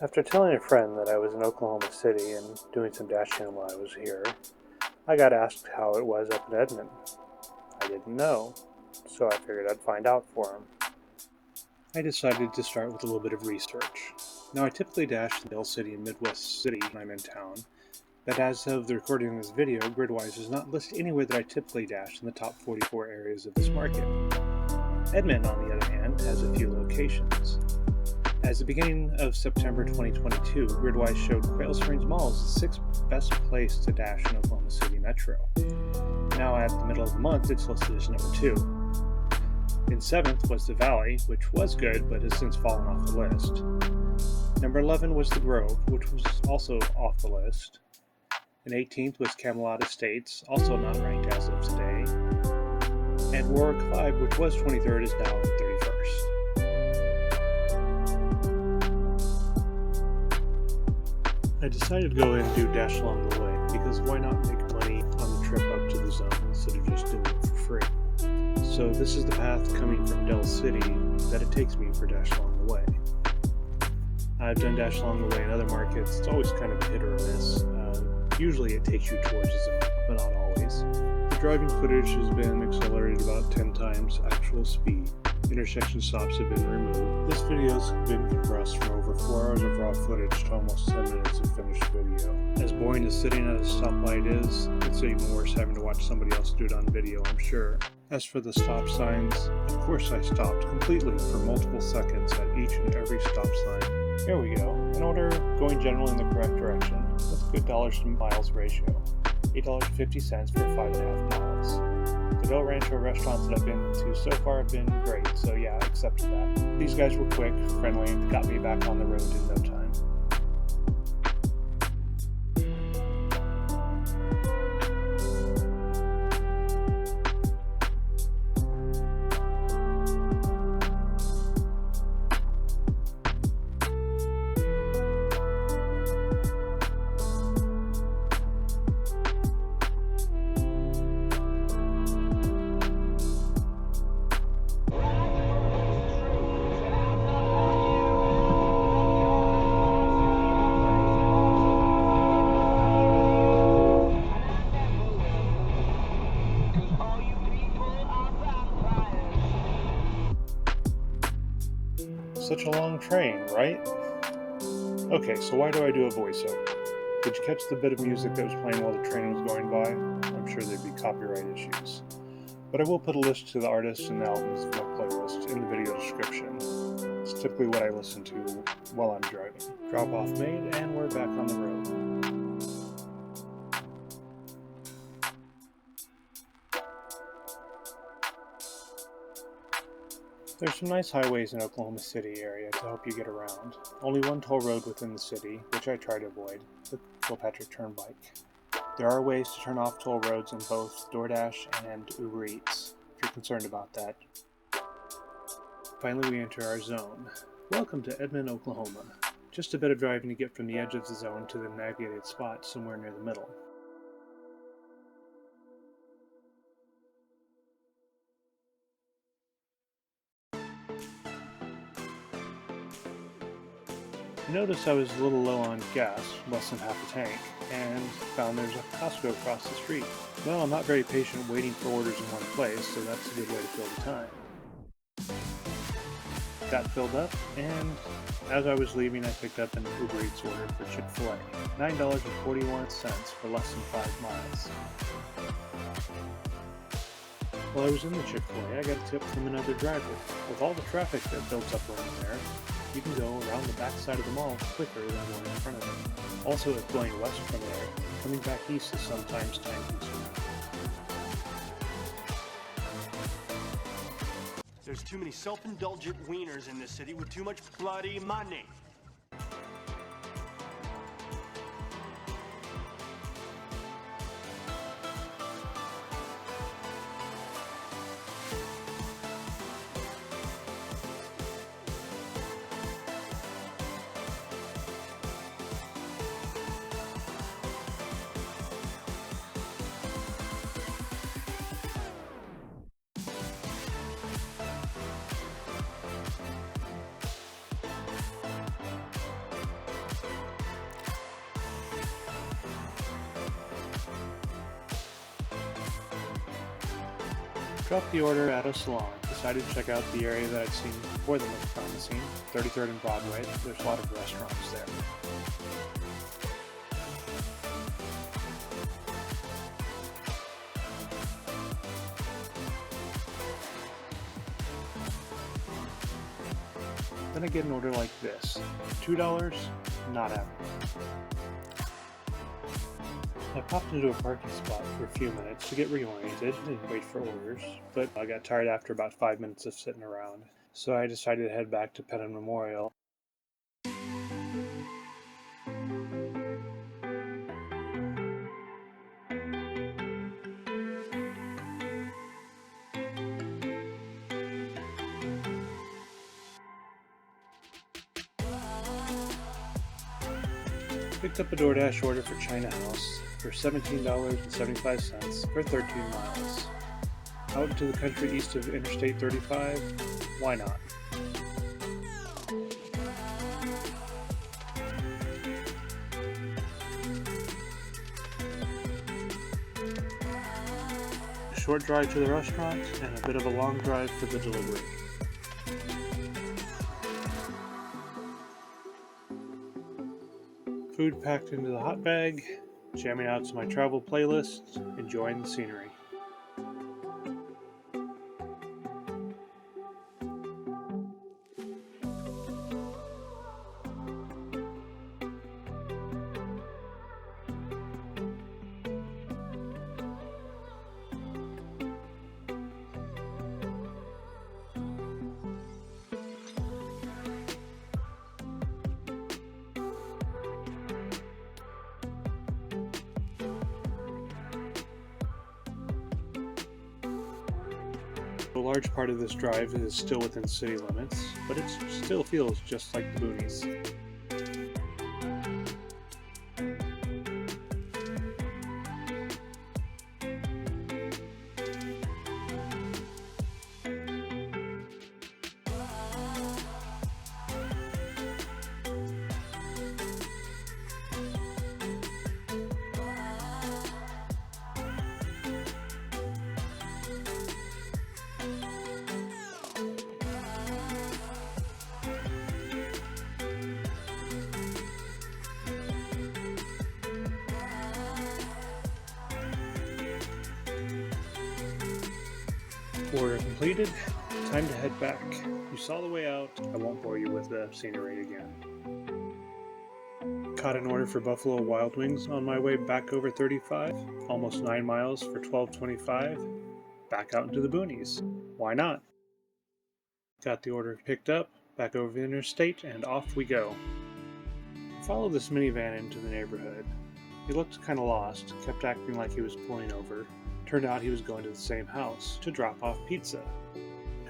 After telling a friend that I was in Oklahoma City and doing some dashing while I was here, I got asked how it was up in Edmond. I didn't know, so I figured I'd find out for him. I decided to start with a little bit of research. Now, I typically dash in Dell City and Midwest City when I'm in town, but as of the recording of this video, Gridwise does not list anywhere that I typically dash in the top 44 areas of this market. Edmond, on the other hand, has a few locations. As the beginning of September 2022, Gridwise showed Quail Springs Mall as the 6th best place to dash in Oklahoma City Metro. Now at the middle of the month, it's listed as number 2. In 7th was the Valley, which was good but has since fallen off the list. Number 11 was the Grove, which was also off the list. And 18th was Camelot Estates, also not ranked as of today. And Warwick 5, which was 23rd, is now 31st. I decided to go ahead and do Dash Along the Way, because why not make money on the trip up to the zone instead of just doing it for free? So this is the path coming from Dell City that it takes me for Dash Along the Way. I've done Dash Along the Way in other markets. It's always kind of a hit or a miss. Usually it takes you towards the zone, but not always. The driving footage has been accelerated about 10 times actual speed. Intersection stops have been removed. This video has been compressed from over 4 hours of raw footage to almost 10 minutes of finished video. As boring as sitting at a stoplight is, it's even worse having to watch somebody else do it on video, I'm sure. As for the stop signs, of course I stopped completely for multiple seconds at each and every stop sign. Here we go. In order, going generally in the correct direction, with a good dollars to miles ratio. $8.50 for 5.5 miles. The Del Rancho restaurants that I've been to so far have been great, so yeah, I accepted that. These guys were quick, friendly, got me back on the road in no time. Such a long train, right? Okay, so why do I do a voiceover? Did you catch the bit of music that was playing while the train was going by? I'm sure there'd be copyright issues. But I will put a list to the artists and albums of my playlist in the video description. It's typically what I listen to while I'm driving. Drop off made, and we're back on the road. There's some nice highways in Oklahoma City area to help you get around. Only one toll road within the city, which I try to avoid, the Kilpatrick Turnpike. There are ways to turn off toll roads in both DoorDash and Uber Eats, if you're concerned about that. Finally, we enter our zone. Welcome to Edmond, Oklahoma. Just a bit of driving to get from the edge of the zone to the navigated spot somewhere near the middle. I noticed I was a little low on gas, less than half a tank, and found there's a Costco across the street. Well, I'm not very patient waiting for orders in one place, so that's a good way to fill the time. Got filled up, and as I was leaving, I picked up an Uber Eats order for Chick-fil-A, $9.41 for less than 5 miles. While I was in the Chick-fil-A, I got a tip from another driver. With all the traffic that builds up around there, you can go around the back side of the mall quicker than going in front of it. Also, if going west from there, coming back east is sometimes time-consuming. There's too many self-indulgent wieners in this city with too much bloody money. Dropped the order at a salon. Decided to check out the area that I'd seen before that looked promising, 33rd and Broadway. There's a lot of restaurants there. Then I get an order like this. $2? Not happening. I popped into a parking spot for a few minutes to get reoriented and wait for orders, but I got tired after about 5 minutes of sitting around, so I decided to head back to Penn Memorial. Picked up a DoorDash order for China House for $17.75 for 13 miles. Out into the country east of Interstate 35? Why not? A short drive to the restaurant and a bit of a long drive for the delivery. Food packed into the hot bag, jamming out to my travel playlist, enjoying the scenery. A large part of this drive is still within city limits, but it still feels just like the boonies. Order completed. Time to head back. You saw the way out. I won't bore you with the scenery again. Caught an order for Buffalo Wild Wings on my way back over 35, almost 9 miles for $12.25. Back out into the boonies. Why not? Got the order picked up, back over the interstate, and off we go. I followed this minivan into the neighborhood. He looked kind of lost, kept acting like he was pulling over. Turned out he was going to the same house to drop off pizza.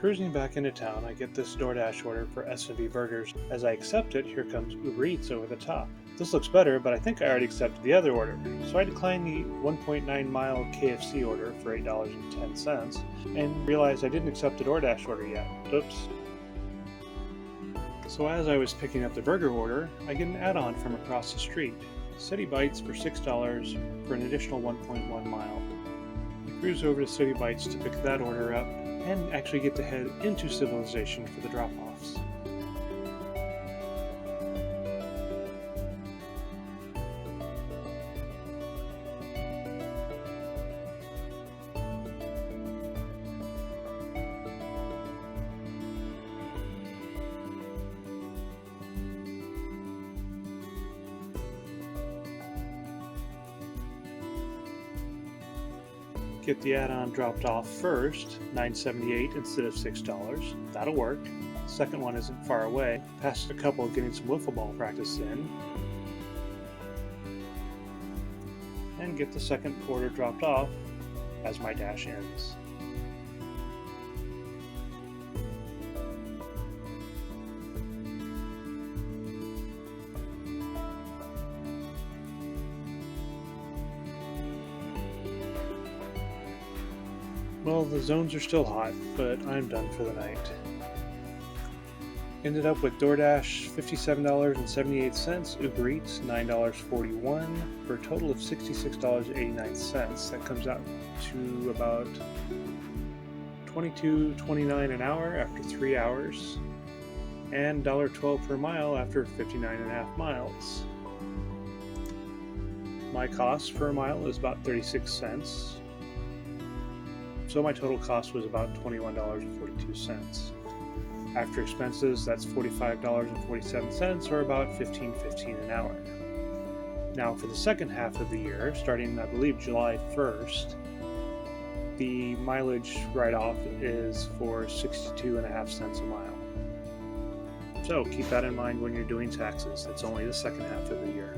Cruising back into town, I get this DoorDash order for S&B burgers. As I accept it, here comes Uber Eats over the top. This looks better, but I think I already accepted the other order, so I declined the 1.9 mile KFC order for $8.10 and realized I didn't accept the DoorDash order yet. Oops. So as I was picking up the burger order, I get an add-on from across the street. City Bites for $6 for an additional 1.1 mile. Cruise over to City Bites to pick that order up and actually get to head into civilization for the drop-offs. Get the add-on dropped off first, $9.78 instead of $6. That'll work. The second one isn't far away. Past a couple getting some wiffle ball practice in. And get the second order dropped off as my dash ends. Well, the zones are still hot, but I'm done for the night. Ended up with DoorDash $57.78, Uber Eats $9.41, for a total of $66.89. That comes out to about $22.29 an hour after 3 hours, and $1.12 per mile after 59.5 miles. My cost per mile is about 36 cents, so my total cost was about $21.42. After expenses, that's $45.47, or about $15.15 an hour. Now for the second half of the year, starting I believe July 1st, the mileage write-off is for 62.5 cents a mile. So keep that in mind when you're doing taxes. It's only the second half of the year.